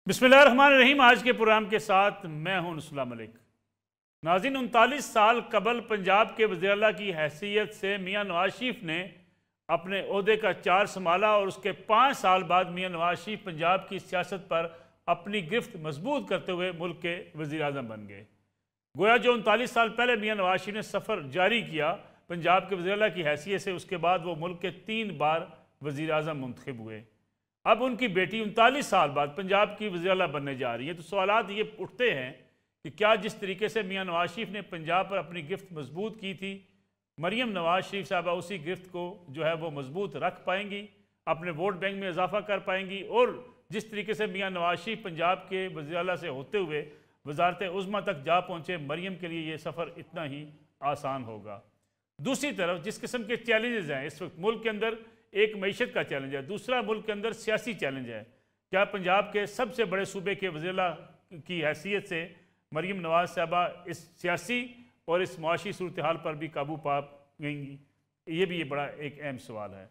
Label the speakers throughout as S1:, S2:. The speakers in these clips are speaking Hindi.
S1: बिस्मिल्लाहिर्रहमानिर्रहीम। आज के प्रोग्राम के साथ मैं हूं नुसला मलिक। नाज़रीन, 39 साल कबल पंजाब के वज़ीर आला की हैसियत से मियाँ नवाज शरीफ ने अपने ओहदे का चार्ज संभाला और उसके 5 साल बाद मियाँ नवाज शरीफ पंजाब की सियासत पर अपनी गिरफ्त मजबूत करते हुए मुल्क के वज़ीर आज़म बन गए। गोया जो 39 साल पहले मियाँ नवाज शरीफ ने सफ़र जारी किया पंजाब के वज़ीर आला की हैसियत से, उसके बाद वो मुल्क के 3 बार वज़ीर आज़म मुंतखब हुए। अब उनकी बेटी 39 साल बाद पंजाब की वज़ीर आला बनने जा रही है। तो सवालात ये उठते हैं कि क्या जिस तरीके से मियाँ नवाज शरीफ ने पंजाब पर अपनी गिरफ्त मजबूत की थी, मरीम नवाज शरीफ साहबा उसी गिरफ्त को जो है वो मजबूत रख पाएंगी, अपने वोट बैंक में इजाफा कर पाएंगी, और जिस तरीके से मियाँ नवाज शरीफ पंजाब के वज़ीर आला से होते हुए वजारत उज़्मा तक जा पहुँचे, मरीम के लिए ये सफ़र इतना ही आसान होगा। दूसरी तरफ जिस किस्म के चैलेंजेस हैं इस वक्त मुल्क के अंदर, एक मईशत का चैलेंज है, दूसरा मुल्क के अंदर सियासी चैलेंज है। क्या पंजाब के सबसे बड़े सूबे के वज़ीर आला की हैसियत से मरीम नवाज साहबा इस सियासी और इस मुआशी सूरत हाल पर भी काबू पा गएंगी? ये भी बड़ा एक अहम सवाल है।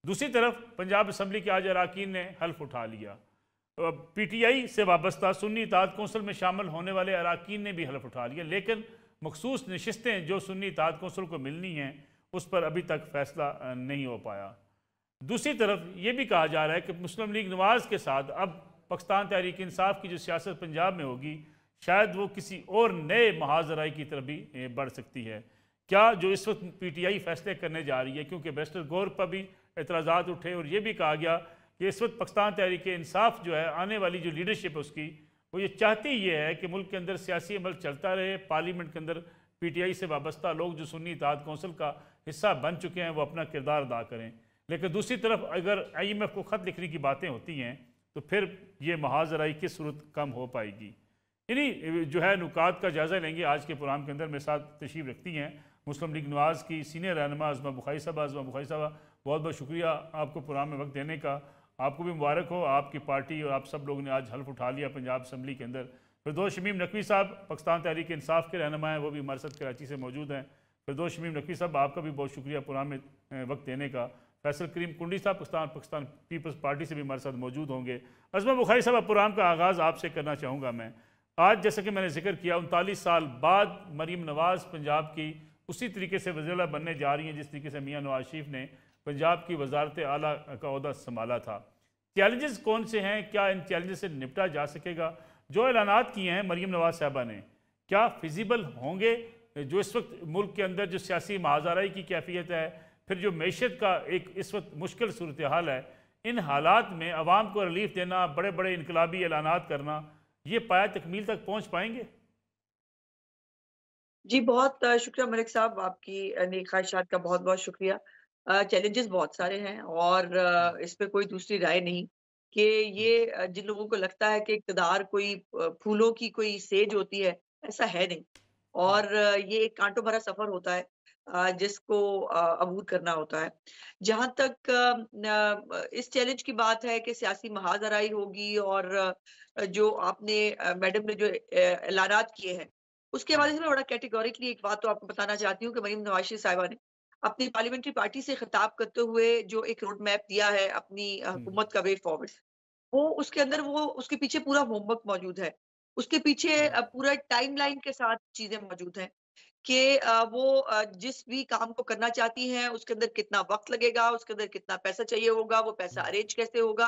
S1: दूसरी तरफ पंजाब असम्बली के आज अरकान ने हल्फ उठा लिया। PTI से वाबस्ता सुन्नी इत्तेहाद कौंसिल में शामिल होने वाले अरकान ने भी हल्फ उठा लिया, लेकिन मखसूस नशिस्तें जो सुन्नी इत्तेहाद कौंसिल को मिलनी हैं उस पर अभी तक फैसला नहीं हो पाया। दूसरी तरफ ये भी कहा जा रहा है कि मुस्लिम लीग नवाज के साथ अब पाकिस्तान तहरीक इंसाफ की जो सियासत पंजाब में होगी, शायद वो किसी और नए महाजराई की तरफ भी बढ़ सकती है। क्या जो इस वक्त PTI फैसले करने जा रही है, क्योंकि बैरिस्टर गौर पर भी एतराज़ात उठे और ये भी कहा गया कि इस वक्त पाकिस्तान तहरीक इंसाफ जो है, आने वाली जो लीडरशिप है उसकी, वो ये चाहती ये है कि मुल्क के अंदर सियासी अमल चलता रहे, पार्लियामेंट के अंदर PTI से वाबस्ता लोग जो सुन्नी इत्तेहाद कौंसिल का हिस्सा बन चुके हैं वो अपना किरदार अदा करें। लेकिन दूसरी तरफ अगर IMF को ख़त लिखने की बातें होती हैं तो फिर ये महाजराई की सूरत कम हो पाएगी। इन्हीं जो है नुकात का जायज़ा लेंगे आज के प्रोग्राम के अंदर। मेरे साथ तशरीफ़ रखती हैं मुस्लिम लीग नवाज़ की सीनियर रहनुमा अज़मा बुखारी साहबा। अज़मा बुखारी साहबा, बहुत बहुत शुक्रिया आपको प्रोग्राम में वक्त देने का। आपको भी मुबारक हो, आपकी पार्टी और आप सब लोगों ने आज हल्फ उठा लिया पंजाब असम्बली के अंदर। फिरदौस शमीम नकवी साहब पाकिस्तान तहरीक इंसाफ के रहनुमा हैं, वो भी हमारे साथ कराची से मौजूद हैं। फिरदौस शमीम नकवी साहब, आपका भी बहुत शुक्रिया प्रोग्राम में वक्त देने का। फैसल करीम कुंडी साहब पाकिस्तान पीपल्स पार्टी से भी हमारे साथ मौजूद होंगे। अज़मा बुखारी साहब, प्रोग्राम का आगाज़ आपसे करना चाहूँगा मैं। आज जैसा कि मैंने जिक्र किया, 39 साल बाद मरीम नवाज़ पंजाब की उसी तरीके से वज़ीर आला बनने जा रही हैं जिस तरीके से मियाँ नवाज शरीफ ने पंजाब की वजारत आला का ओहदा संभाला था। चैलेंजेस कौन से हैं? क्या इन चैलेंजेस से निपटा जा सकेगा? जो ऐलानात किए हैं मरीम नवाज साहबा ने, क्या फिजिबल होंगे? जो इस वक्त मुल्क के अंदर जो सियासी महाजराई की कैफियत है, फिर जो मैशत का एक इस वक्त मुश्किल सूरत हाल है, इन हालात में अवाम को रिलीफ देना, बड़े बड़े इनकलाबी ऐलानात करना, ये पाया तकमील तक पहुँच पाएंगे?
S2: जी, बहुत शुक्रिया मलिक साहब, आपकी नेक ख्वाहिशात का बहुत-बहुत शुक्रिया। चैलेंजेस बहुत सारे हैं और इस पे कोई दूसरी राय नहीं कि ये जिन लोगों को लगता है कि इक़्तिदार कोई फूलों की कोई सेज होती है, ऐसा है नहीं। और ये एक कांटों भरा सफ़र होता है जिसको अबूर करना होता है। जहाँ तक इस चैलेंज की बात है कि सियासी महाजराई होगी और जो आपने मैडम ने जो ऐलानात किए हैं, उसके हवाले से मैं बड़ा कैटेगोरिकली एक बात तो आपको बताना चाहती हूँ कि मरीम नवाज शरीफ साहिबा ने अपनी पार्लियामेंट्री पार्टी से खिताब करते हुए जो एक रोड मैप दिया है अपनी
S1: हम्म,
S2: हुकूमत का वे फॉरवर्ड, वो उसके अंदर वो उसके पीछे पूरा होमवर्क मौजूद है। उसके पीछे
S1: हम्म,
S2: पूरा टाइमलाइन के साथ चीज़ें मौजूद हैं कि वो जिस भी काम को करना चाहती हैं, उसके अंदर कितना वक़्त लगेगा, उसके अंदर कितना पैसा चाहिए होगा, वो पैसा
S1: हम्म,
S2: अरेंज कैसे होगा।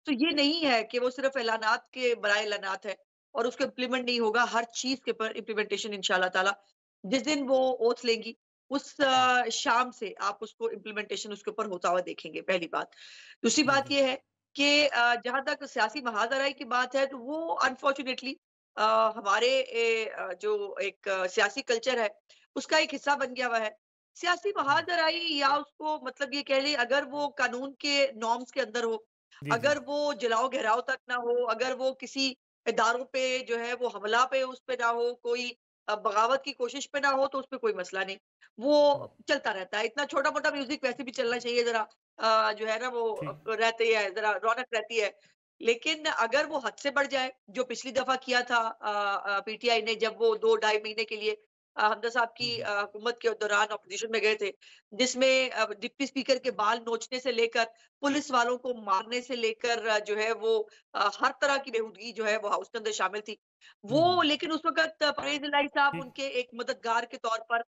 S2: तो ये नहीं है कि वो सिर्फ़ ऐलानात के बराए ऐलानात है और उसको इम्प्लीमेंट नहीं होगा। हर चीज़ के ऊपर इम्प्लीमेंटेशन इंशाअल्लाह ताला जिस दिन वो ओथ लेंगी, उस
S1: हम्म,
S2: शाम से आप उसको इम्प्लीमेंटेशन उसके ऊपर होता हुआ देखेंगे, पहली बात। दूसरी बात
S1: बिल्कुल।
S2: ये है कि जहाँ तक सियासी महाज़राई की बात है, तो वो अनफॉर्च्यूनेटली अ, हमारे जो एक सियासी कल्चर है, उसका एक हिस्सा बन गया हुआ है। सियासी
S1: हम्म,
S2: महाजराई या उसको मतलब ये कह लें, अगर वो कानून के नॉर्म्स के अंदर हो,
S1: जी जी।
S2: अगर वो जलाओ-घेराव तक ना हो, अगर वो किसी इदारों पे जो है वो हमला पे उस पे ना हो, कोई बगावत की कोशिश पे ना हो, तो उसपे कोई मसला नहीं। वो
S1: हम्म,
S2: चलता रहता है। इतना छोटा-मोटा म्यूज़िक वैसे भी चलना चाहिए ज़रा जो है ना वो
S1: ठीक।
S2: रहती है, ज़रा रौनक रहती है। लेकिन अगर वो हद से बढ़ जाए, जो पिछली दफ़ा किया था PTI ने जब वो 2 ढाई महीने के लिए हमजा साहब की हुकूमत के दौरान ऑपोजिशन में गए थे, जिसमें डिप्टी स्पीकर के बाल नोचने से लेकर पुलिस वालों को मारने से लेकर जो है वो हर तरह की बेहूदगी जो है वो हाउस के अंदर शामिल थी। वो लेकिन उस वक़्त परवेज़ इलाही साहब
S1: ठीक।
S2: उनके एक मददगार के तौर पर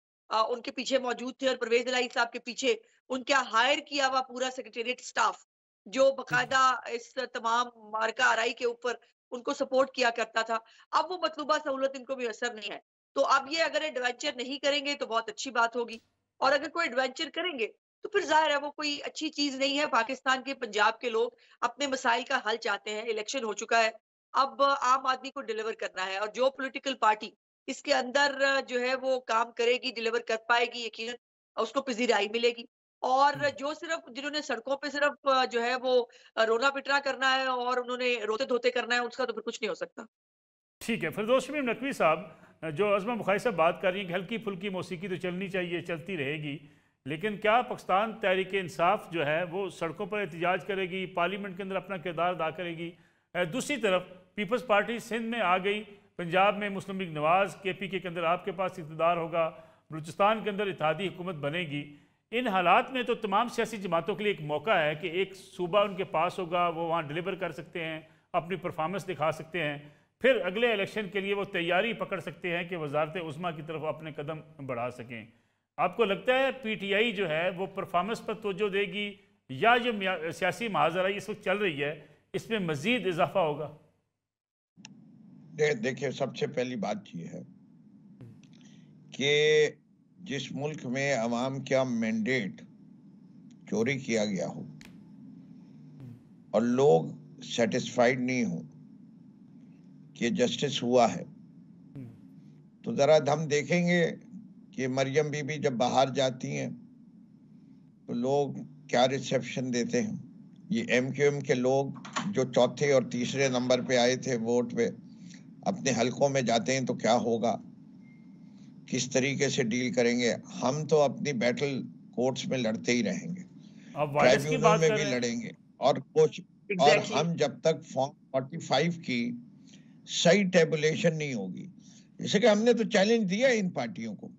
S2: उनके पीछे मौजूद थे और परवेज़ इलाही साहब के पीछे उनका हायर किया हुआ पूरा सेक्रेटेरिएट स्टाफ, जो बाकायदा इस तमाम मार्का आरई के ऊपर उनको सपोर्ट किया करता था। अब वो मतलूबा सहूलत इनको मुयस्सर नहीं है। तो अब ये अगर एडवेंचर नहीं करेंगे तो बहुत अच्छी बात होगी, और अगर कोई एडवेंचर करेंगे तो फिर ज़ाहिर है वो कोई अच्छी चीज़ नहीं है। पाकिस्तान के पंजाब के लोग अपने मसाइल का हल चाहते हैं, इलेक्शन हो चुका है, अब आम आदमी को डिलीवर करना है, और जो पॉलिटिकल पार्टी इसके अंदर जो है वो काम करेगी, डिलीवर कर पाएगी, यकीनन उसको पज़ीराई मिलेगी। और जो सिर्फ़ जिन्होंने सड़कों पे सिर्फ़ जो है वो रोना-पिटना करना है और उन्होंने रोते-धोते करना है, उसका तो फिर कुछ नहीं हो सकता।
S1: ठीक है, फिरदौस शमीम नकवी साहब, जो अज़मा बुखारी साहब बात कर रही हैं कि हल्की फुल्की मौसीकी तो चलनी चाहिए, चलती रहेगी, लेकिन क्या पाकिस्तान तहरीक इंसाफ जो है वो सड़कों पर एहतजाज करेगी, पार्लियामेंट के अंदर अपना किरदार अदा करेगी? दूसरी तरफ पीपल्स पार्टी सिंध में आ गई, पंजाब में मुस्लिम लीग नवाज़, KPK के अंदर आपके पास इक़्तिदार होगा, बलूचिस्तान के अंदर इत्तेहादी हुकूमत बनेगी। इन हालात में तो तमाम सियासी जमातों के लिए एक मौका है कि एक सूबा उनके पास होगा, वो वहाँ डिलीवर कर सकते हैं, अपनी परफॉर्मेंस दिखा सकते हैं, फिर अगले इलेक्शन के लिए वो तैयारी पकड़ सकते हैं कि वजारत उज़्मा की तरफ अपने कदम बढ़ा सकें। आपको लगता है PTI जो है वो परफॉर्मेंस पर तवज्जो देगी, या जो सियासी महाजरा इस वक्त चल रही है इसमें मजीद इजाफा होगा?
S3: देखिए, सबसे पहली बात ये है कि जिस मुल्क में अवाम का मैंडेट चोरी किया गया हो और लोग सेटिस्फाइड नहीं हो कि जस्टिस हुआ है, तो जरा हम देखेंगे कि मरियम बीबी जब बाहर जाती हैं तो लोग क्या रिसेप्शन देते हैं। ये MQM के लोग जो चौथे और तीसरे नंबर पे आए थे वोट पे, अपने हलकों में जाते हैं तो क्या होगा, किस तरीके से डील करेंगे। हम तो अपनी बैटल कोर्ट्स में लड़ते ही रहेंगे, ट्राइब्यूनल में भी लड़ेंगे, और और हम जब तक फॉर्म 45 की सही टेबुलेशन नहीं होगी, जैसे कि हमने तो चैलेंज दिया इन पार्टियों को,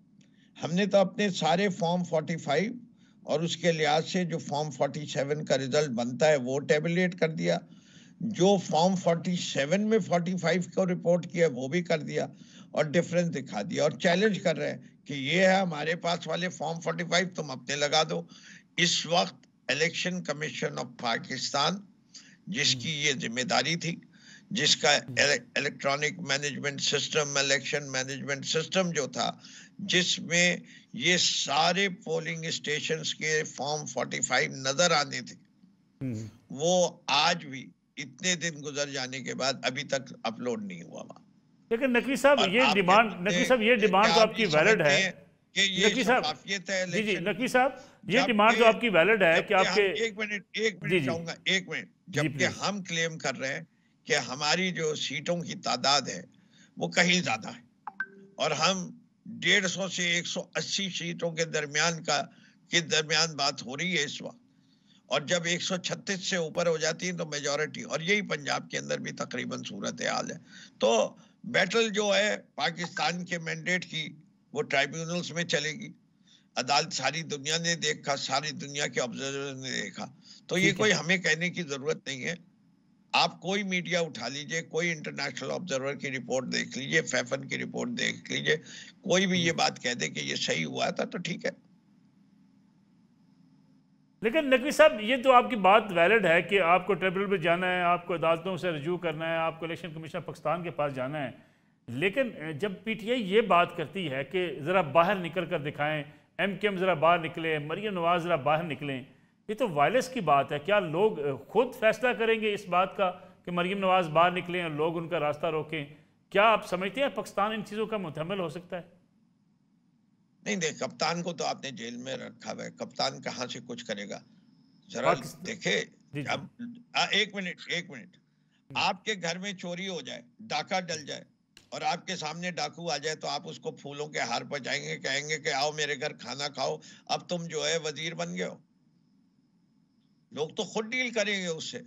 S3: हमने तो अपने सारे फॉर्म 45 और उसके लिहाज से जो फॉर्म 47 का रिजल्ट बनता है वो टेबुलेट कर दिया, जो फॉर्म 47 में 45 को रिपोर्ट किया वो भी कर दिया, और डिफरेंस दिखा दिया, और चैलेंज कर रहे हैं कि ये है हमारे पास वाले फॉर्म 45, तुम अपने लगा दो। इस वक्त इलेक्शन कमीशन ऑफ पाकिस्तान, जिसकी ये जिम्मेदारी थी, जिसका electronic management system, election management system जो था, जिसमें ये सारे पोलिंग स्टेशंस के फॉर्म 45 नजर आने थे, वो आज भी इतने दिन गुजर जाने के बाद अभी तक अपलोड नहीं हुआ वहां।
S1: लेकिन नकवी साहब ये डिमांड तो आपकी वैलिड है
S3: कि ये शफाफियत है।
S1: जी नकवी साहब, ये डिमांड तो आपकी वैलिड है कि आपके
S3: एक मिनट चाहूंगा, एक मिनट। जबकि हम क्लेम कर रहे हैं कि हमारी जो सीटों की तादाद है वो कहीं ज्यादा है, और हम 150 से 180 सीटों के दरमियान बात हो रही है इस वक्त, और जब 136 से ऊपर हो जाती है तो मेजॉरिटी, और यही पंजाब के अंदर भी तकरीबन सूरत हाल है। तो बैटल जो है पाकिस्तान के मैंडेट की, वो ट्राइब्यूनल्स में चलेगी, अदालत सारी दुनिया ने देखा, सारी दुनिया के ऑब्जर्वर ने देखा, तो ये कोई हमें कहने की जरूरत नहीं है। आप कोई मीडिया उठा लीजिए, कोई इंटरनेशनल ऑब्जर्वर की रिपोर्ट देख लीजिए, फैफन की रिपोर्ट देख लीजिए, कोई भी ये बात कह दे कि ये सही हुआ था तो ठीक है।
S1: लेकिन नकवी साहब, ये तो आपकी बात वैलिड है कि आपको ट्रिब्यूनल में जाना है, आपको अदालतों से रजू करना है, आपको इलेक्शन कमीशन पाकिस्तान के पास जाना है, लेकिन जब PTI ये बात करती है कि ज़रा बाहर निकल कर दिखाएं, MKM ज़रा बाहर निकले, मरियम नवाज़ ज़रा बाहर निकलें, ये तो वायलेंस की बात है। क्या लोग खुद फैसला करेंगे इस बात का कि मरियम नवाज़ बाहर निकलें और लोग उनका रास्ता रोकें? क्या आप समझते हैं पाकिस्तान इन चीज़ों का मुतहम्मिल हो सकता है?
S3: नहीं, देख, कप्तान को तो आपने जेल में रखा हुआ है, कप्तान कहाँ से कुछ करेगा? जरा देखे, अब एक मिनट, आपके घर में चोरी हो जाए, डाका डल जाए, और आपके सामने डाकू आ जाए, तो आप उसको फूलों के हार पहुंचाएंगे, कहेंगे कि आओ मेरे घर खाना खाओ, अब तुम जो है वजीर बन गए हो? लोग तो खुद डील करेंगे उससे।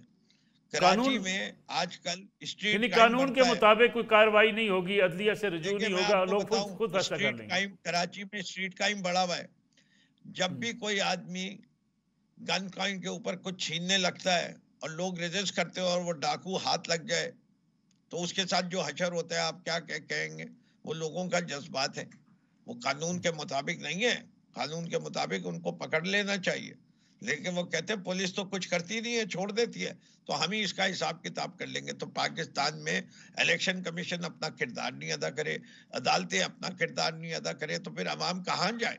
S3: कराची
S1: कानून
S3: में आजकल स्ट्रीट
S1: यानी
S3: क्राइम
S1: कानून के
S3: बढ़ता है।
S1: मुताबिक कोई कार्रवाई नहीं होगी, अदलिया से रजू
S3: देखिए
S1: नहीं
S3: मैं
S1: होगा,
S3: आपको
S1: लोग खुद
S3: बताऊं,
S1: फैसला कर
S3: स्ट्रीट
S1: लेंगे।
S3: क्राइम कराची में स्ट्रीट क्राइम बढ़ा हुआ है। जब भी कोई आदमी गन पॉइंट के ऊपर कुछ छीनने लगता है और लोग रेजिस्ट करते हो और वो डाकू हाथ लग जाए, तो उसके साथ जो हशर होता है, आप क्या कहेंगे, वो लोगों का जज्बात है। वो कानून के मुताबिक नहीं है। कानून के मुताबिक उनको पकड़ लेना चाहिए, लेकिन वो कहते हैं पुलिस तो कुछ करती नहीं है, छोड़ देती है, तो हम ही इसका हिसाब किताब कर लेंगे। तो पाकिस्तान में इलेक्शन कमीशन अपना किरदार नहीं अदा करे, अदालतें अपना किरदार नहीं अदा करे, तो फिर अवाम कहाँ जाए।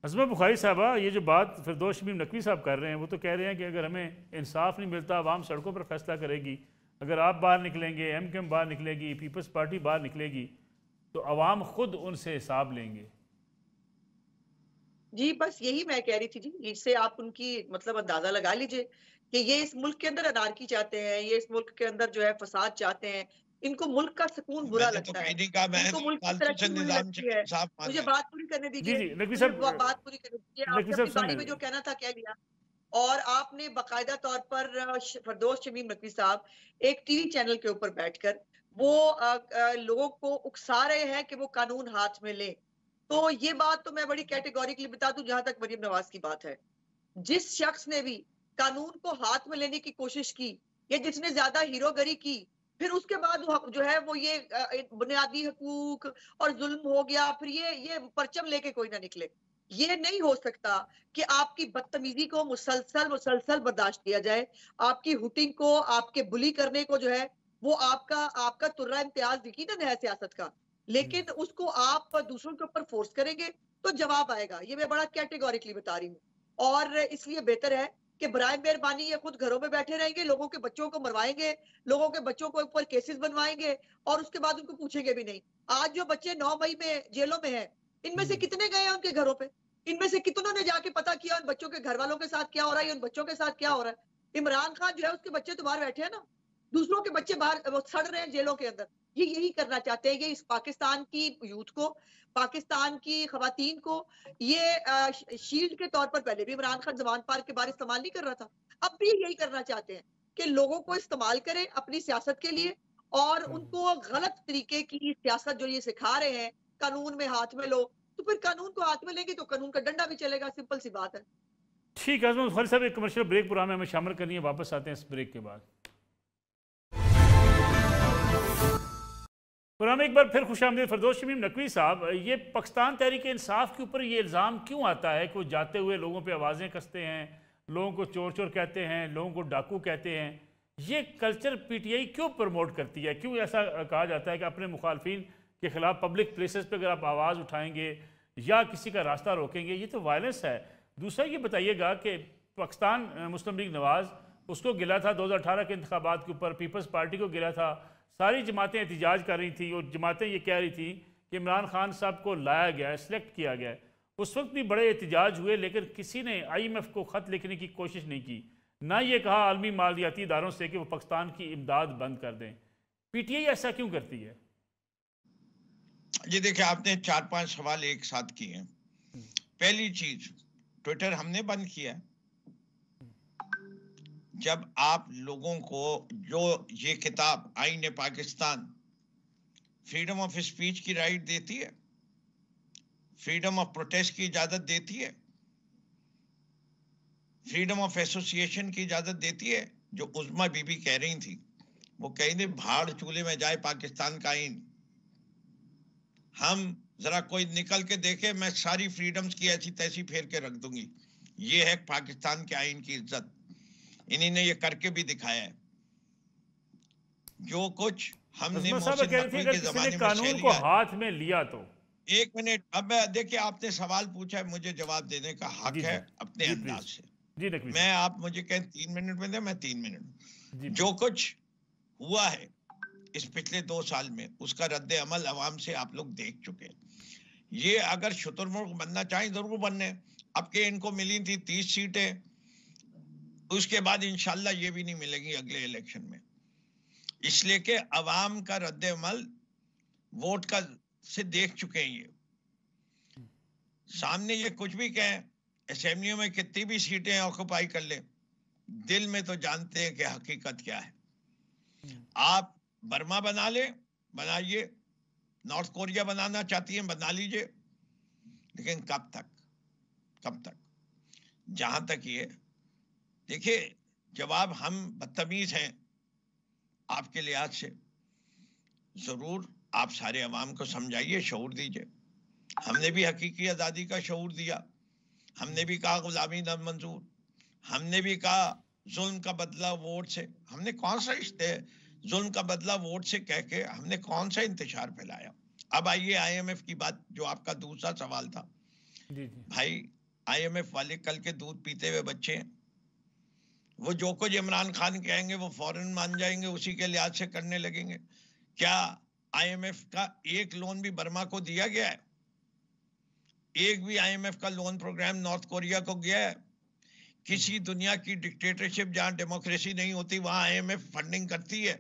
S1: अज़मा बुखारी साहबा, ये जो बात फिरदौस शमीम नकवी साहब कर रहे हैं, वो तो कह रहे हैं कि अगर हमें इंसाफ नहीं मिलता, आवाम सड़कों पर फैसला करेगी। अगर आप बाहर निकलेंगे, MKM बाहर निकलेगी, पीपल्स पार्टी बाहर निकलेगी, तो आवाम खुद उनसे हिसाब लेंगे।
S2: जी, बस यही मैं कह रही थी जी, इससे आप उनकी मतलब अंदाजा लगा लीजिए कि ये इस मुल्क के अंदर अनारकी चाहते हैं, ये इस मुल्क के अंदर जो है फसाद चाहते हैं। इनको मुल्क का सुकून बुरा
S3: मैंने तो
S2: लगता
S3: कहीं
S2: है,
S3: नहीं कहा, मैं
S2: इनको
S3: तो
S2: मुल्क की
S3: फालतू से
S2: तरक्की बुरी
S3: निजाम
S2: लगती है।
S3: इंसाफ
S2: मुझे
S3: मांगे।
S2: बात पूरी करने
S1: जी
S2: दीजिए,
S1: जी नकवी
S2: मुझे
S1: साहब,
S2: बात पूरी करने दीजिए।
S1: नकवी
S2: आपने
S1: साहब
S2: अपनी बारी
S1: सुने।
S2: में जो कहना था कह लिया। और आपने बाकायदा तौर पर फिरदौस शमीम नकवी साहब एक टीवी चैनल के ऊपर बैठकर वो लोगों को उकसा रहे हैं कि वो कानून हाथ में लें। तो ये बात तो मैं बड़ी कैटेगोरिकली बता दूं, जहां तक मरियम नवाज की बात है, जिस शख्स ने भी कानून को हाथ में लेने की कोशिश की या जिसने ज्यादा हीरोगरी की, फिर उसके बाद वो जो है वो ये बुनियादी हकूक और जुल्म हो गया, फिर ये परचम लेके कोई ना निकले। ये नहीं हो सकता कि आपकी बदतमीजी को मुसलसल मुसलसल बर्दाश्त किया जाए, आपकी हुटिंग को, आपके बुली करने को जो है वो आपका आपका तुर्रा इम्तियाज यकीनन है सियासत का, लेकिन उसको आप दूसरों के ऊपर फोर्स करेंगे तो जवाब आएगा। ये मैं बड़ा कैटेगोरिकली बता रही हूँ। और इसलिए बेहतर है कि बराए मेहरबानी ये खुद घरों में बैठे रहेंगे, लोगों के बच्चों को मरवाएंगे, लोगों के बच्चों को ऊपर केसेस बनवाएंगे और उसके बाद उनको पूछेंगे भी नहीं। आज जो बच्चे 9 मई में जेलों में हैं, इनमें से कितने गए हैं उनके घरों पे? इनमें से कितनों ने जाके पता किया उन बच्चों के घर वालों के साथ क्या हो रहा है, उन बच्चों के साथ क्या हो रहा है? इमरान खान जो है उसके बच्चे तो बाहर बैठे हैं ना, दूसरों के बच्चे बाहर वो सड़ रहे हैं जेलों के अंदर। ये यही करना चाहते हैं, ये इस पाकिस्तान की यूथ को, पाकिस्तान की खवातीन को ये शील्ड के तौर पर पहले भी इमरान खान जमान पार्क के बारे इस्तेमाल नहीं कर रहा था, अब भी यही करना चाहते हैं कि लोगों को इस्तेमाल करें अपनी सियासत के लिए और उनको गलत तरीके की सियासत जो ये सिखा रहे हैं, कानून में हाथ में लो, तो फिर कानून को हाथ में लेंगे तो कानून का डंडा भी चलेगा, सिंपल सी बात है।
S1: ठीक है अज़मा बुखारी साहब, एक कमर्शियल ब्रेक प्रोग्राम में हमें शामिल करनी है, वापस आते हैं इस ब्रेक के बाद। प्रोग्राम एक बार फिर खुशामदीद। फिरदौस शमीम नकवी साहब, ये पाकिस्तान तहरीक इंसाफ के ऊपर ये इल्ज़ाम क्यों आता है कि वो जाते हुए लोगों पे आवाज़ें कसते हैं, लोगों को चोर चोर कहते हैं, लोगों को डाकू कहते हैं? ये कल्चर PTI क्यों प्रमोट करती है? क्यों ऐसा कहा जाता है कि अपने मुखालफिन के ख़िलाफ़ पब्लिक प्लेसेस पर अगर आप आवाज़ उठाएंगे या किसी का रास्ता रोकेंगे, ये तो वायलेंस है। दूसरा ये बताइएगा कि पाकिस्तान मुस्लिम लीग नवाज़, उसको गिला था 2018 के इंतखाबात के ऊपर, पीपल्स पार्टी को गिला था, सारी जमातें एहतजाज कर रही थी और जमातें ये कह रही थी कि इमरान खान साहब को लाया गया है, सिलेक्ट किया गया है। उस वक्त भी बड़े एहतजाज हुए, लेकिन किसी ने IMF को ख़त लिखने की कोशिश नहीं की, ना ये कहा आलमी मालियाती इदारों से कि वो पाकिस्तान की इमदाद बंद कर दें। PTI ऐसा क्यों करती है?
S3: ये देखिए, आपने 4-5 सवाल एक साथ किए हैं। पहली चीज, ट्विटर हमने बंद किया। जब आप लोगों को जो ये किताब आईन पाकिस्तान फ्रीडम ऑफ स्पीच की राइट देती है, फ्रीडम ऑफ प्रोटेस्ट की इजाजत देती है, फ्रीडम ऑफ एसोसिएशन की इजाजत देती है, जो उज़्मा बीबी कह रही थी, वो कह रही थी भाड़ चूल्हे में जाए पाकिस्तान का आइन। हम जरा कोई निकल के देखे, मैं सारी फ्रीडम्स की ऐसी तैसी फेर के रख दूंगी। ये है पाकिस्तान के आइन की इज्जत। इन्हीं ने ये करके भी दिखाया है। जो कुछ हमने मोहसिन नकवी के जमाने में
S1: कानून को हाथ में लिया तो।
S3: एक मिनट, अब देखिए, आपने सवाल पूछा है, मुझे जवाब देने का हक है अपने अंदाज से। मैं, आप मुझे कहें 3 मिनट में दे, मैं 3 मिनट। जो कुछ हुआ है इस पिछले 2 साल में, उसका रद्द अमल अवाम से आप लोग देख चुके हैं। ये अगर शुतुरमुर्ग बनना चाहें जरूर बनने। अब के इनको मिली थी 30 सीटें, उसके बाद इंशाल्लाह ये भी नहीं मिलेगी अगले इलेक्शन में, इसलिए कि अवाम का रद्द अमल वोट का से देख चुके हैं। ये सामने ये कुछ भी कहें, असेंबलियों में कितनी भी सीटें ऑक्युपाई कर ले, दिल में तो जानते हैं कि हकीकत क्या है। आप बर्मा बना ले, बनाइए, नॉर्थ कोरिया बनाना चाहती हैं बना लीजिए, लेकिन कब तक, कब तक? जहां तक ये देखिए, जवाब हम बदतमीज हैं आपके लिहाज से, जरूर आप सारे अवाम को समझाइए, शऊर दीजिए। हमने भी हकीकी आज़ादी का शऊर दिया, हमने भी कहा गुलामी न मंजूर, हमने भी कहा जुल्म का बदला वोट से। हमने कौन सा जुल्म का बदला वोट से कह के हमने कौन सा इंतशार फैलाया? अब आइए IMF की बात, जो आपका दूसरा सवाल था।
S1: जी।
S3: भाई IMF वाले कल के दूध पीते हुए बच्चे हैं, वो जो कुछ इमरान खान कहेंगे वो फौरन मान जाएंगे, उसी के लिहाज से करने लगेंगे। क्या IMF का एक लोन भी बर्मा को दिया गया है? एक भी IMF का लोन प्रोग्राम नॉर्थ कोरिया को गया है? किसी दुनिया की डिक्टेटरशिप जहां डेमोक्रेसी नहीं होती वहां IMF फंडिंग करती है?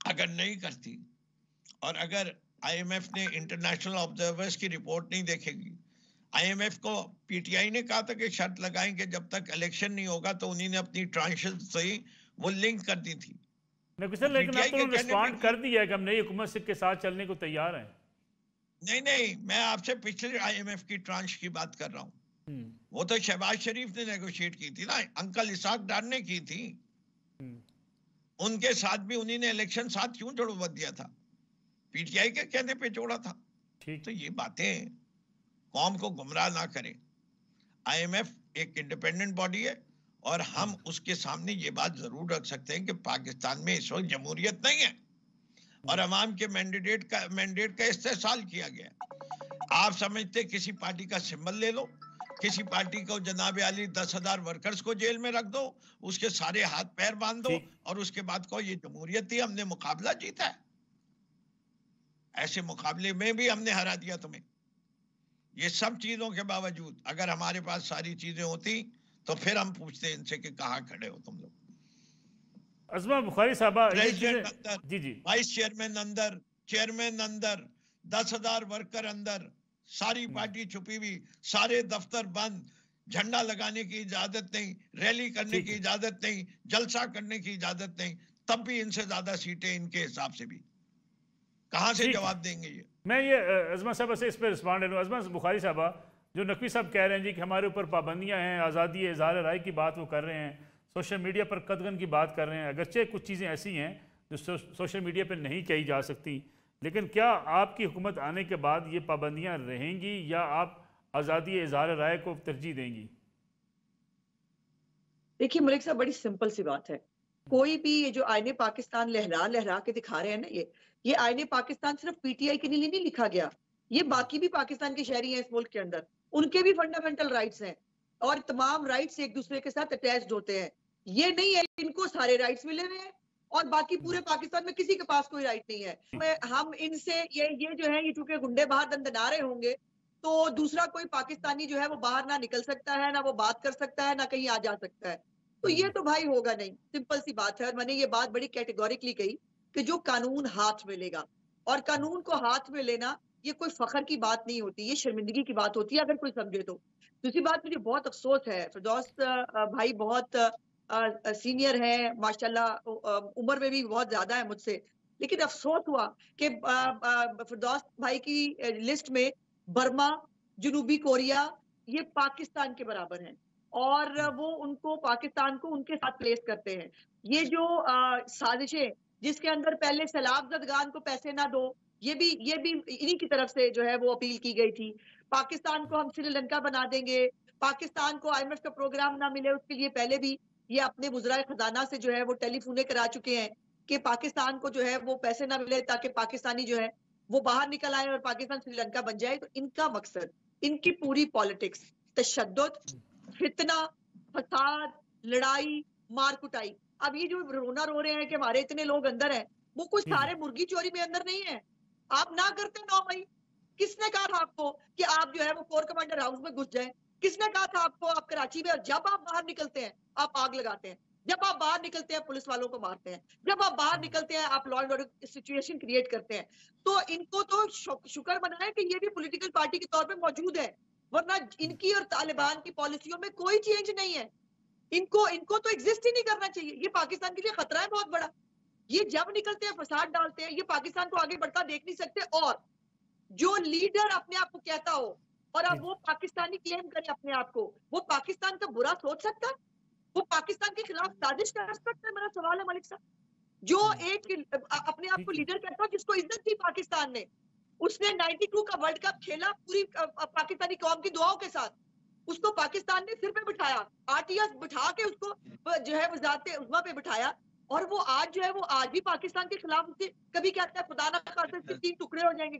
S3: अगर नहीं करती, और अगर IMF ने इंटरनेशनल ऑब्जर्वर्स की रिपोर्ट नहीं देखेगी, IMF को PTI ने कहा था कि शर्त लगाएं कि जब तक इलेक्शन नहीं होगा तो उन्हीं ने अपनी ट्रांशेस से वो लिंक कर दी थी।
S1: लेकिन अब तो रिस्पॉन्ड कर दिया है कि हम नई हुकूमत के साथ चलने को तैयार हैं।
S3: नहीं, मैं आपसे पिछले IMF की ट्रांश की बात कर रहा हूँ। वो तो शहबाज शरीफ ने नेगोशिएट की थी ना, अंकल इसाक डार ने की थी। उनके साथ भी उन्हीं ने इलेक्शन साथ क्यों जोड़वा दिया था? PTI के कहने पे जोड़ा था। तो ये बातें कौम को गुमराह ना करें। IMF एक इंडिपेंडेंट बॉडी है, और हम उसके सामने ये बात जरूर रख सकते हैं कि पाकिस्तान में इस वक्त जमहूरियत नहीं है और अवाम के मैंडेट का इस्तेहसाल किया गया। आप समझते किसी पार्टी का सिंबल ले लो, किसी पार्टी को जनाब आली 10,000 वर्कर्स को जेल में रख दो, उसके सारे हाथ पैर बांध दो, और उसके बाद कहो ये जमहूरियत थी, हमने मुकाबला जीता है। ऐसे मुकाबले में भी हमने हरा दिया तुम्हें। ये सब चीजों के बावजूद अगर हमारे पास सारी चीजें होती तो फिर हम पूछते इनसे कि कहाँ खड़े हो तुम लोग।
S1: अज़मा बुखारी साहबा,
S3: प्रेसिडेंट अंदर,
S1: जी,
S3: वाइस चेयरमैन अंदर, चेयरमैन अंदर, 10,000 वर्कर अंदर, सारी पार्टी छुपी हुई, सारे दफ्तर बंद, झंडा लगाने की इजाजत नहीं, रैली करने की इजाजत नहीं, जलसा करने की इजाजत नहीं, तब भी इनसे ज्यादा सीटें इनके हिसाब से भी। कहाँ से जवाब देंगे ये?
S1: मैं ये अज़मा साहब से इस पर रिस्पॉन्ड ले लूँ। अज़मा बुखारी साहबा, जो नकवी साहब कह रहे हैं जी कि हमारे ऊपर पाबंदियां हैं, आज़ादी इज़हार राय की बात वो कर रहे हैं, सोशल मीडिया पर कदगन की बात कर रहे हैं, अगरचे कुछ चीज़ें ऐसी हैं जो सोशल मीडिया पर नहीं कही जा सकती, लेकिन क्या आपकी हुकूमत आने के बाद ये पाबंदियां रहेंगी या आप आज़ादी इज़हार राय को तरजीह देंगी?
S2: देखिए मलिक साहब, बड़ी सिंपल सी बात है। कोई भी ये जो आईने पाकिस्तान लहरा लहरा के दिखा रहे हैं ना, ये आईने पाकिस्तान सिर्फ PTI के लिए नहीं लिखा गया, ये बाकी भी पाकिस्तान के शहरी हैं इस मुल्क के अंदर, उनके भी फंडामेंटल राइट्स हैं और तमाम राइट्स एक दूसरे के साथ अटैच्ड होते हैं। ये नहीं है इनको सारे राइट्स मिले हुए हैं और बाकी पूरे पाकिस्तान में किसी के पास कोई राइट नहीं है। हम इनसे ये जो है, ये चूंकि गुंडे बाहर दंदना रहे होंगे, तो दूसरा कोई पाकिस्तानी जो है वो बाहर ना निकल सकता है, ना वो बात कर सकता है, ना कहीं आ जा सकता है। तो ये तो भाई होगा नहीं, सिंपल सी बात है। और मैंने ये बात बड़ी कैटेगोरिकली कही कि जो कानून हाथ में लेगा, और कानून को हाथ में लेना ये कोई फखर की बात नहीं होती, ये शर्मिंदगी की बात होती है अगर कोई समझे तो। दूसरी बात, मुझे बहुत अफसोस है, फिरदौस भाई बहुत सीनियर है माशाल्लाह, उम्र में भी बहुत ज्यादा है मुझसे, लेकिन अफसोस हुआ कि फिरदौस भाई की लिस्ट में बर्मा, जनूबी कोरिया ये पाकिस्तान के बराबर हैं और वो उनको पाकिस्तान को उनके साथ प्लेस करते हैं। ये जो साजिशें जिसके अंदर पहले सैलाब ज़दगान को पैसे ना दो, ये भी इन्हीं की तरफ से जो है वो अपील की गई थी। पाकिस्तान को हम श्रीलंका बना देंगे, पाकिस्तान को IMF का प्रोग्राम ना मिले उसके लिए पहले भी ये अपने वज़राए खजाना से जो है वो टेलीफोने करा चुके हैं कि पाकिस्तान को जो है वो पैसे ना मिले ताकि पाकिस्तानी जो है वो बाहर निकल आए और पाकिस्तान श्रीलंका बन जाए। तो इनका मकसद, इनकी पूरी पॉलिटिक्स तशद्दुद, फितना, फसाद, लड़ाई, मार कुटाई। अब ये जो रोना रो रहे हैं कि हमारे इतने लोग अंदर हैं, वो कुछ सारे मुर्गी चोरी में अंदर नहीं है। आप ना करते 9 मई, किसने कहा था आपको कि आप जो है वो कोर कमांडर हाउस में घुस जाएं? किसने कहा था आपको आप कराची में, और जब आप बाहर निकलते हैं आप आग लगाते हैं, जब आप बाहर निकलते हैं पुलिस वालों को मारते हैं, जब आप बाहर निकलते हैं आप law and order situation create करते हैं। तो इनको तो शुक्र मनाएं कि ये भी पॉलिटिकल पार्टी के तौर पे मौजूद है, वरना इनकी और तालिबान की पॉलिसियों में कोई चेंज नहीं है। इनको तो एग्जिस्ट ही नहीं करना चाहिए। ये पाकिस्तान के लिए खतरा है बहुत बड़ा। ये जब निकलते हैं फसाद डालते हैं, ये पाकिस्तान को आगे बढ़ता देख नहीं सकते। और जो लीडर अपने आप को कहता हो और अब वो पाकिस्तानी क्लेम करे अपने आप को, वो पाकिस्तान का बुरा सोच सकता है? वो पाकिस्तान के खिलाफ साजिश कर सकता है? मेरा सवाल है मलिक साहब। जो एक अपने आप को लीडर कहता है, जिसको इज्जत थी पाकिस्तान में, उसने 92 का वर्ल्ड कप खेला पूरी पाकिस्तानी कौम की दुआओं के साथ, उसको पाकिस्तान ने सिर पे बिठाया, आरटीएस बिठा के उसको जो है वजारत उज़्मा पे बिठाया, और वो आज जो है वो आज भी पाकिस्तान के खिलाफ उससे कभी कहता है खुदा ना खास्ता इसके 3 टुकड़े हो जाएंगे,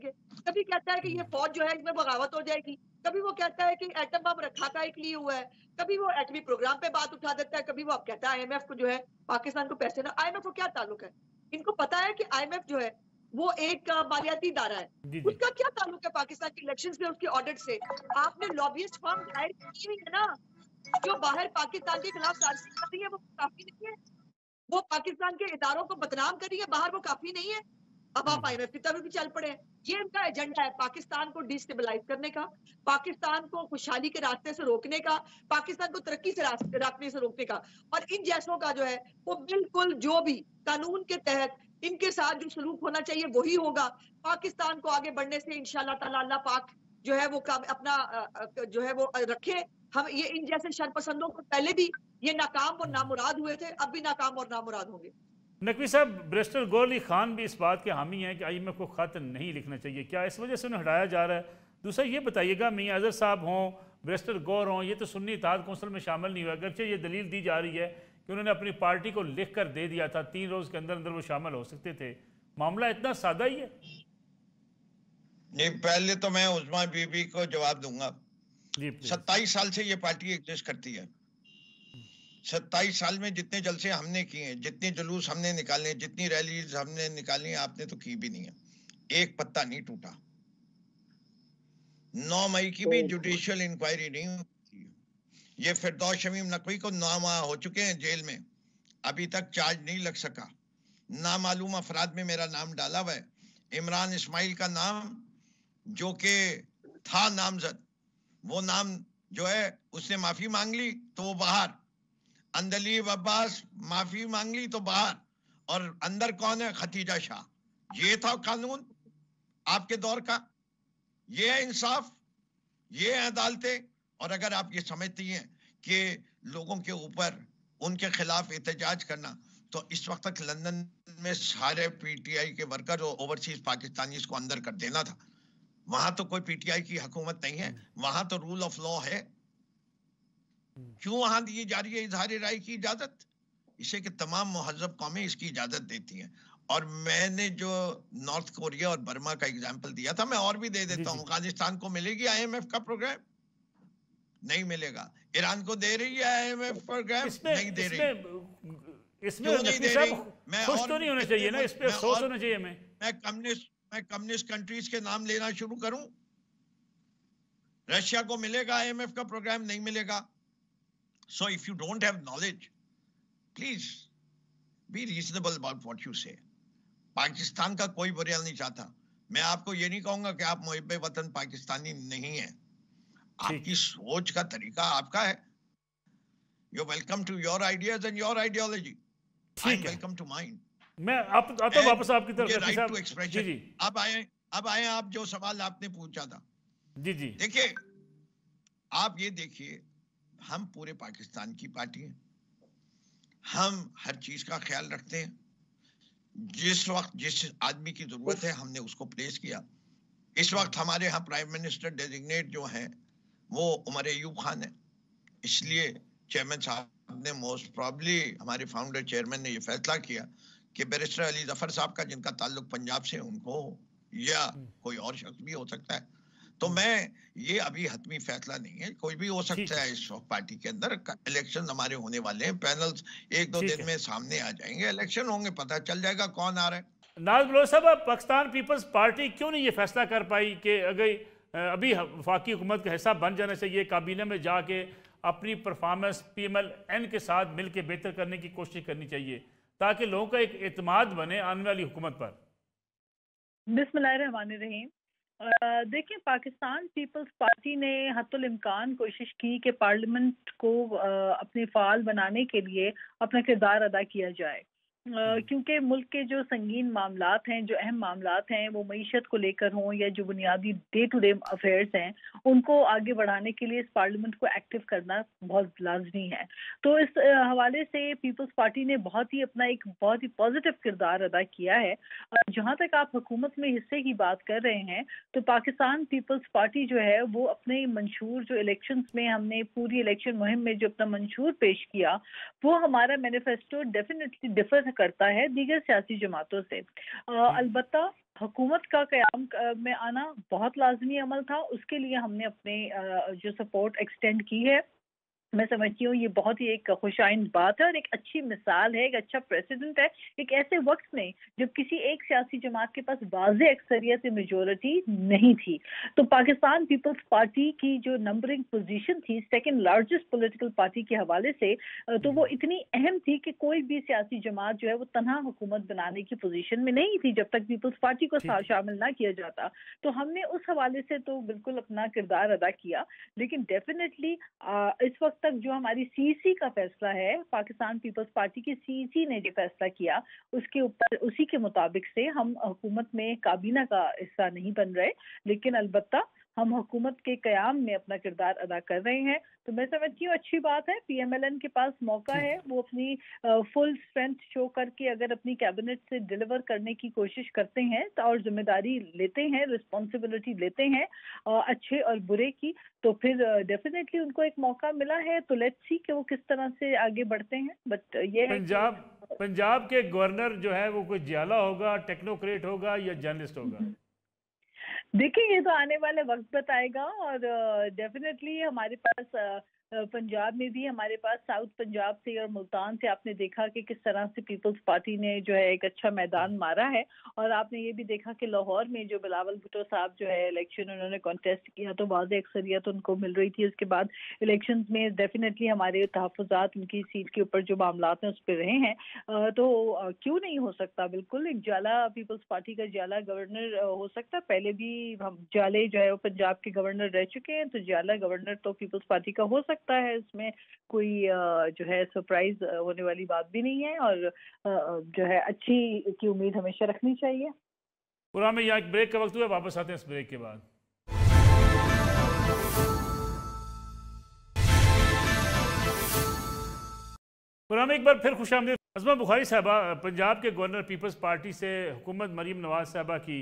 S2: कभी कहता है कि ये फौज जो है इसमें बगावत हो जाएगी, कभी वो कहता है कि एटम बम रखा का एक लिए हुआ है, कभी वो एटमी प्रोग्राम पे बात उठा देता है, कभी वो अब कहता है आईएमएफ को जो है पाकिस्तान को पैसे ना। आईएमएफ को क्या ताल्लुक है? इनको पता है कि आईएमएफ जो है वो एक मालियाती इदारा है। उसका क्या ताल्लुक है पाकिस्तान के इलेक्शन से, उसके ऑडिट से? आपने लॉबियस्ट फर्म हायर की हुई है ना, जो बाहर पाकिस्तान के खिलाफ साजिश कर रही है, वो काफी नहीं है? वो पाकिस्तान के इदारों को बदनाम कर रही है बाहर, वो काफी नहीं है? अब आप आईएमएफ की तरफ भी चल पड़े हैं। ये इनका एजेंडा है, पाकिस्तान को डिस्टेबलाइज करने का, पाकिस्तान को खुशहाली के रास्ते से रोकने का, पाकिस्तान को तरक्की से रास्ते से रोकने का। और इन जैसों का जो है वो बिल्कुल जो भी कानून के तहत इनके साथ जो सलूक होना चाहिए वही होगा। पाकिस्तान को आगे बढ़ने से इंशाल्लाह ताला अल्लाह पाक जो है वो अपना जो है वो रखे। हम ये इन जैसे शरपसंदों को पहले भी ये नाकाम और नामुराद हुए थे, अब भी नाकाम और नामुराद होंगे।
S1: नकवी साहब, बैरिस्टर गौहर अली खान भी इस बात के हामी हैं कि आईएमएफ को खत नहीं लिखना चाहिए, क्या इस वजह से उन्हें हटाया जा रहा है? दूसरा ये बताइएगा, मियां अजहर साहब हों, बैरिस्टर गौहर हों, ये तो सुन्नी इत्तेहाद कौंसिल में शामिल नहीं हुआ, अगरचे ये दलील दी जा रही है कि उन्होंने अपनी पार्टी को लिख कर दे दिया था, 3 रोज़ के अंदर अंदर वो शामिल हो सकते थे। मामला इतना सादा ही है?
S3: नहीं, पहले तो मैं उज़्मा बीबी को जवाब दूंगा। 27 साल से ये पार्टी एग्जिस्ट करती है। 27 साल में जितने जलसे हमने किए, जितने जुलूस हमने निकाले, जितनी रैलीज हमने निकाली, आपने तो की भी नहीं है। एक पत्ता नहीं टूटा। 9 मई की भी जुडिशियल इंक्वायरी नहीं हुई। ये फिरदौस शमीम नकवी को 9 माह हो चुके हैं जेल में, अभी तक चार्ज नहीं लग सका। नामालूम अफराद में मेरा नाम डाला हुआ है। इमरान इस्माइल का नाम जो कि था नामजद, वो नाम जो है उसने माफी मांग ली तो वो बाहर। अंदलीब अब्बास माफी मांग ली तो बाहर, और अंदर कौन है? खतीजा शाह। ये था कानून आपके दौर का? ये है इंसाफ? ये है अदालतें? और अगर आप ये समझती हैं कि लोगों के ऊपर उनके खिलाफ एहतजाज करना, तो इस वक्त तक लंदन में सारे पीटीआई के वर्कर और ओवरसीज पाकिस्तानी को अंदर कर देना था। वहां तो कोई पीटीआई की हुकूमत नहीं है, वहां तो रूल ऑफ लॉ है। क्यों वहां दी जा रही है इजहार राय की इजाजत? इसे कि तमाम मुहज्जब कौमें इसकी इजाजत देती हैं। और मैंने जो नॉर्थ कोरिया और बर्मा का एग्जाम्पल दिया था, मैं और भी दे देता हूँ। अफगानिस्तान को मिलेगी आईएमएफ का प्रोग्राम? नहीं मिलेगा। ईरान को दे रही है आईएमएफ प्रोग्राम? नहीं दे रही।
S1: इसमें नहीं दे रही? मैं खुश तो नहीं होना चाहिए ना, इस पे अफसोस होना चाहिए।
S3: मैं कम्युनिस्ट कंट्रीज के नाम लेना शुरू करूं? रशिया को मिलेगा आईएमएफ का प्रोग्राम? नहीं मिलेगा। So if you don't have knowledge, please be reasonable about what you से। पाकिस्तान का कोई बुरा नहीं चाहता। मैं आपको ये नहीं कहूंगा कि आप मुहिब्बे वतन पाकिस्तानी नहीं है। आपकी सोच का तरीका आपका है। You welcome to your ideas and your ideology. I am welcome to mine.
S1: मैं आप आता हूं वापस आपकी तरफ।
S3: Right to expression. जी। अब आए आप जो सवाल आपने पूछा था।
S1: जी जी।
S3: देखिए, आप ये देखिए, हम पूरे पाकिस्तान की पार्टी है। हम हर चीज का ख्याल रखते हैं। जिस वक्त जिस आदमी की जरूरत है हमने उसको प्लेस किया। इस वक्त हमारे यहाँ प्राइम मिनिस्टर डेजिग्नेट जो है वो उमर अयूब खान है। इसलिए चेयरमैन साहब ने मोस्ट प्रॉब्ली, हमारे फाउंडर चेयरमैन ने ये फैसला किया कि बैरिस्टर अली जफर साहब का, जिनका ताल्लुक पंजाब से, उनको या कोई और शख्स भी हो सकता है। तो मैं ये अभी हतमी फैसला नहीं है, कोई भी हो सकता है। इस वक्त पार्टी के अंदर इलेक्शन हमारे होने वाले हैं, पैनल्स 1-2 दिन में सामने आ जाएंगे, इलेक्शन होंगे, पता चल जाएगा कौन आ रहा है।
S1: नाज बलोच साहब, पाकिस्तान पीपल्स पार्टी क्यों नहीं ये फैसला कर पाई कि अगर अभी वफाकी हुकूमत का हिस्सा बन जाना चाहिए, काबीना में जाके अपनी परफॉर्मेंस PMLN के साथ मिल के बेहतर करने की कोशिश करनी चाहिए, ताकि लोगों का एक एतमाद बने आने वाली हुकूमत पर?
S4: बिस्मिल्लाहिर्रहमानिर्रहीम। देखिए, पाकिस्तान पीपल्स पार्टी ने हत्तुल इम्कान कोशिश की कि पार्लियामेंट को अपने फ़ाल बनाने के लिए अपना किरदार अदा किया जाए, क्योंकि मुल्क के जो संगीन मामलात हैं, जो अहम मामलात हैं, वो मईशत को लेकर हों या जो बुनियादी डे टू डे अफेयर्स हैं, उनको आगे बढ़ाने के लिए इस पार्लियामेंट को एक्टिव करना बहुत लाजमी है। तो इस हवाले से पीपल्स पार्टी ने एक बहुत ही पॉजिटिव किरदार अदा किया है। जहाँ तक आप हुकूमत में हिस्से की बात कर रहे हैं, तो पाकिस्तान पीपल्स पार्टी जो है वो अपने मंशूर जो इलेक्शंस में हमने पूरी इलेक्शन मुहिम में जो अपना मंशूर पेश किया, वो हमारा मैनिफेस्टो डेफिनेटली डिफर करता है दीगर सियासी जमातों से। अलबत्ता हुकूमत का क़याम में आना बहुत लाजमी अमल था, उसके लिए हमने अपने जो सपोर्ट एक्सटेंड की है। मैं समझती हूँ ये बहुत ही एक खुशाइंद बात है और एक अच्छी मिसाल है, एक अच्छा प्रेसिडेंट है, एक ऐसे वक्त में जब किसी एक सियासी जमात के पास वाज़े अक्सरियत मेजोरिटी नहीं थी। तो पाकिस्तान पीपल्स पार्टी की जो नंबरिंग पोजीशन थी सेकंड लार्जेस्ट पॉलिटिकल पार्टी के हवाले से, तो वो इतनी अहम थी कि कोई भी सियासी जमात जो है वो तनहा हुकूमत बनाने की पोजीशन में नहीं थी जब तक पीपल्स पार्टी को शामिल ना किया जाता। तो हमने उस हवाले से तो बिल्कुल अपना किरदार अदा किया, लेकिन डेफिनेटली इस वक्त तक जो हमारी सीसी का फैसला है, पाकिस्तान पीपल्स पार्टी की सीसी ने जो फैसला किया, उसके ऊपर उसी के मुताबिक से हम हुकूमत में काबीना का हिस्सा नहीं बन रहे, लेकिन अलबत्ता हम हुकूमत के क़याम में अपना किरदार अदा कर रहे हैं। तो मैं समझती हूँ अच्छी बात है, पीएमएलएन के पास मौका है, वो अपनी फुल स्ट्रेंथ शो करके अगर अपनी कैबिनेट से डिलीवर करने की कोशिश करते हैं तो और जिम्मेदारी लेते हैं, रिस्पॉन्सिबिलिटी लेते हैं अच्छे और बुरे की, तो फिर डेफिनेटली उनको एक मौका मिला है। तो लेट्स सी कि वो किस तरह से आगे बढ़ते हैं। बट ये है
S1: पंजाब के गवर्नर जो है वो कोई जियाला होगा, टेक्नोक्रेट होगा या जर्नलिस्ट होगा?
S4: देखिए, ये तो आने वाले वक्त बताएगा और डेफिनेटली हमारे पास पंजाब में भी हमारे पास साउथ पंजाब से और मुल्तान से आपने देखा कि किस तरह से पीपल्स पार्टी ने जो है एक अच्छा मैदान मारा है, और आपने ये भी देखा कि लाहौर में जो बिलावल भुट्टो साहब जो है इलेक्शन उन्होंने कॉन्टेस्ट किया तो वाज़ अक्सरियत उनको मिल रही थी। उसके बाद इलेक्शन में डेफिनेटली हमारे तहफ़्फ़ुज़ात उनकी सीट के ऊपर जो मामलात हैं उस पर रहे हैं, तो क्यों नहीं हो सकता, बिल्कुल एक जाला पीपल्स पार्टी का जाला गवर्नर हो सकता। पहले भी हम जाले जो है वो पंजाब के गवर्नर रह चुके हैं, तो जाला गवर्नर तो पीपल्स पार्टी का हो सकता है, इसमें कोई जो है सरप्राइज होने वाली बात भी नहीं है, और जो है अच्छी की उम्मीद हमेशा रखनी चाहिए।
S1: पूरा में यहाँ एक ब्रेक का वक्त हुआ, वापस आते हैं इस ब्रेक के बाद। पूरा में एक बार फिर खुशामदीद। अज़मा बुखारी साहबा, पंजाब के गवर्नर पीपल्स पार्टी से हुकूमत मरीम नवाज साहबा की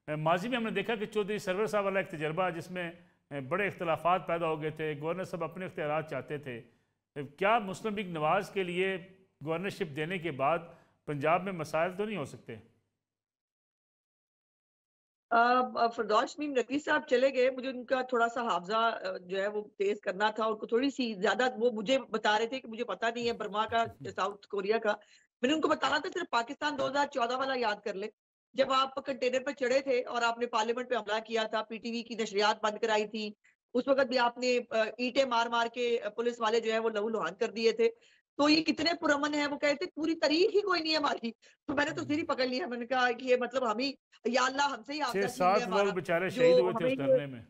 S1: माजी में हमने देखा कि चौधरी सरवर साहब वाला एक तजर्बा जिसमें बड़े इख्तलाफात पैदा हो गए थे, गवर्नर साहब अपने इख्तियारात चाहते थे। क्या मुस्लिम लीग नवाज के लिए गवर्नरशिप देने के बाद पंजाब में मसाइल तो नहीं हो सकते?
S2: फरदौस मीम नकवी साहब चले गए, मुझे उनका थोड़ा सा हाफजा जो है वो तेज करना था, उनको थोड़ी सी ज्यादा, वो मुझे बता रहे थे कि मुझे पता नहीं है बर्मा का साउथ कोरिया का, मैंने उनको बताना था सिर्फ पाकिस्तान 2014 वाला याद कर ले, जब आप कंटेनर पर चढ़े थे और आपने पार्लियामेंट पे हमला किया था, पीटीवी की नशरियात बंद कराई थी, उस वक्त भी आपने ईंटें मार मार के पुलिस वाले जो है वो लहू लुहान कर दिए थे। तो ये कितने पुरअमन है, वो कहते पूरी तारीख ही कोई नहीं है हमारी। तो मैंने तो सिर ही पकड़ लिया, मैंने कहा कि ये मतलब हम ही, या अल्लाह हमसे ही आपदा छीन ले
S1: 6-7
S2: हमारा,
S1: लोग बेचारे
S2: जो
S1: शहीद हुए थे
S2: हमें
S1: उस धरने में।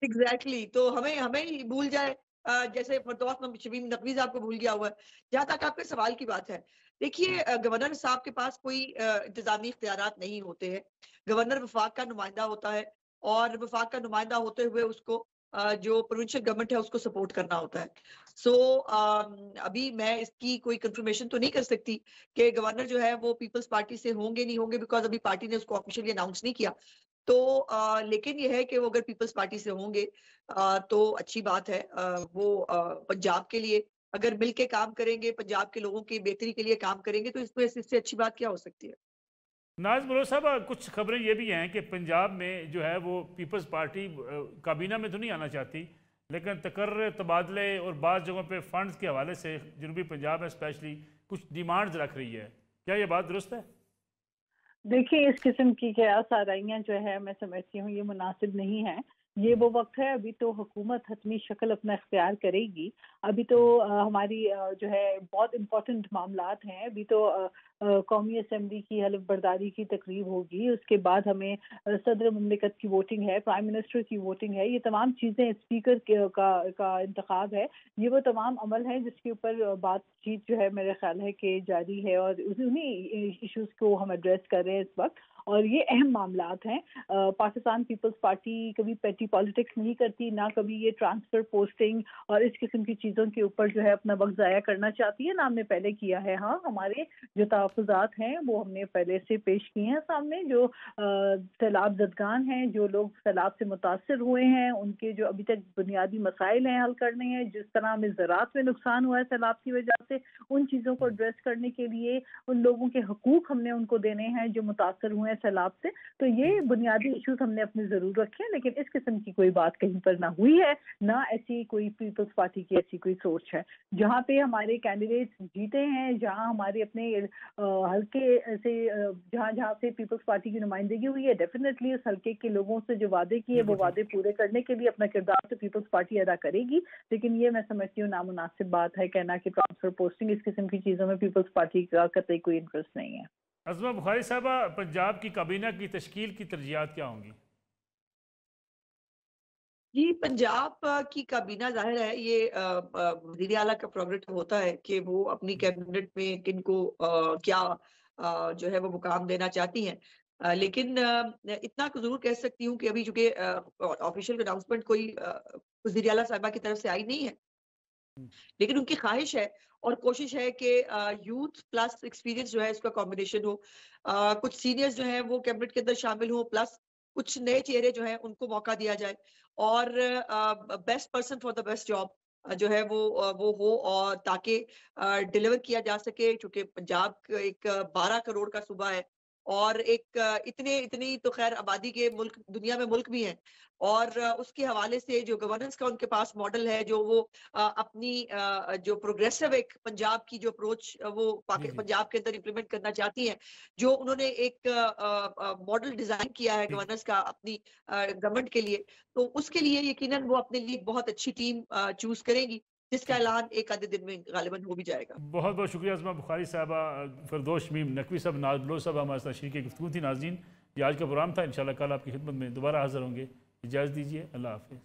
S2: एग्जैक्टली तो हमें ही भूल जाए, जैसे फरदौस शमीम नकवी साहब को भूल गया हुआ है। जहां तक आपके सवाल की बात है, देखिए गवर्नर साहब के पास कोई इंतजामी इख्तियारात नहीं होते हैं। गवर्नर वफाक का नुमाइंदा होता है और वफाक का नुमाइंदा होते हुए उसको जो प्रोविंशियल गवर्नमेंट है उसको सपोर्ट करना होता है। सो अभी मैं इसकी कोई कंफर्मेशन तो नहीं कर सकती कि गवर्नर जो है वो पीपल्स पार्टी से होंगे नहीं होंगे, बिकॉज अभी पार्टी ने उसको ऑफिशियली अनाउंस नहीं किया। तो लेकिन ये है कि वो अगर पीपल्स पार्टी से होंगे तो अच्छी बात है। वो पंजाब के लिए अगर मिल के काम करेंगे, पंजाब के लोगों की बेहतरी के लिए काम करेंगे, तो इससे अच्छी बात क्या हो सकती है।
S1: नाज बलोच साहब, कुछ खबरें ये भी हैं कि पंजाब में जो है वो पीपल्स पार्टी काबीना में तो नहीं आना चाहती, लेकिन तकर्र तबादले और बाज़ जगहों पे फंड्स के हवाले से जनूबी पंजाब में स्पेशली कुछ डिमांड्स रख रही है। क्या ये बात दुरुस्त है?
S4: देखिए, इस किस्म की कयास आराइयाँ जो है मैं समझती हूँ ये मुनासिब नहीं है। ये वो वक्त है, अभी तो हुकूमत हतमी शक्ल अपना इख्तियार करेगी। अभी तो हमारी जो है बहुत इम्पोर्टेंट मामलात हैं। अभी तो कौमी असम्बली की हलफ बर्दारी की तकरीब होगी, उसके बाद हमें सदर मुमलिकत की वोटिंग है, प्राइम मिनिस्टर की वोटिंग है, ये तमाम चीज़ें, स्पीकर का इंतखाब है, ये वो तमाम अमल हैं जिसके ऊपर बातचीत जो है मेरा ख्याल है कि जारी है और उन्हीं इश्यूज़ को हम एड्रेस कर रहे हैं इस वक्त। और ये अहम मामलात हैं। पाकिस्तान पीपल्स पार्टी कभी पेटी पॉलिटिक्स नहीं करती, ना कभी ये ट्रांसफ़र, पोस्टिंग और इस किस्म की चीज़ों के ऊपर जो है अपना वक्त ज़ाया करना चाहती है, ना हमने पहले किया है। हाँ, हमारे जो तहफ़्फ़ुज़ात हैं वो हमने पहले से पेश किए हैं सामने। जो सैलाब ज़दगान हैं, जो लोग सैलाब से मुतासर हुए हैं, उनके जो अभी तक बुनियादी मसाइल हैं हल करने हैं, जिस तरह हमें ज़राअत में नुकसान हुआ है सैलाब की वजह से, उन चीज़ों को एड्रेस करने के लिए उन लोगों के हकूक़ हमने उनको देने हैं जो मुतासर हुए हैं सैलाब से। तो ये बुनियादी इश्यूज हमने अपने ज़रूर रखे हैं, लेकिन इस किस्म की कोई बात कहीं पर ना हुई है, ना ऐसी कोई पीपल्स पार्टी की ऐसी कोई सोच है। जहाँ पे हमारे कैंडिडेट्स जीते हैं, जहाँ हमारे अपने हल्के से जहाँ से पीपल्स पार्टी की नुमाइंदगी हुई है, डेफिनेटली उस हल्के के लोगों से जो वादे किए वो वादे पूरे करने के लिए अपना किरदार तो पीपल्स पार्टी अदा करेगी। लेकिन ये मैं समझती हूँ नामुनासिब बात है कहना कि ट्रांसफर, पोस्टिंग, इस किस्म की चीज़ों में पीपल्स पार्टी का कतई कोई इंटरेस्ट नहीं है।
S1: अज़मा बुखारी साहबा, पंजाब की काबीना की तश्कील की तरजीहात क्या होंगी?
S2: जी, पंजाब की काबीना ज़ाहिर है ये वज़ीर आला का प्रोग्रेटिव होता है कि वो अपनी कैबिनेट में किनको क्या जो है वो मुकाम देना चाहती हैं। लेकिन इतना ज़रूर कह सकती हूँ कि अभी चूँकि ऑफ़िशियल अनाउंसमेंट कोई वज़ीर आला साहिबा की तरफ से आई नहीं है, लेकिन उनकी ख्वाहिश है और कोशिश है कि यूथ प्लस एक्सपीरियंस जो है इसका कॉम्बिनेशन हो। कुछ सीनियर्स जो हैं वो कैबिनेट के अंदर शामिल हो, प्लस कुछ नए चेहरे जो हैं उनको मौका दिया जाए और best person for the best job जो है वो हो और ताकि डिलीवर किया जा सके, क्योंकि पंजाब एक 12 करोड़ का सूबा है और एक इतनी तो खैर आबादी के मुल्क दुनिया में मुल्क भी हैं और उसके हवाले से जो गवर्नेंस का उनके पास मॉडल है, जो वो अपनी जो प्रोग्रेसिव एक पंजाब की जो अप्रोच वो पंजाब के अंदर इम्प्लीमेंट करना चाहती हैं, जो उन्होंने एक मॉडल डिजाइन किया है गवर्नेंस का अपनी गवर्नमेंट के लिए, तो उसके लिए यकीनन वो अपने लिए बहुत अच्छी टीम चूज करेंगी, जिसका ऐलान एक आधे दिन में गालिबन हो भी जाएगा।
S1: बहुत बहुत शुक्रिया अज़मा बुखारी साहबा, फिरदौस मीम नकवी साहब, नाज बलोच साहब हमारे साथ शरीक गुफ्तगू थी। नाज़रीन, ये आज का प्रोग्राम था। इंशाल्लाह कल आपकी खिदमत में दोबारा हाज़िर होंगे। इजाज़त दीजिए, अल्लाह हाफ़िज़।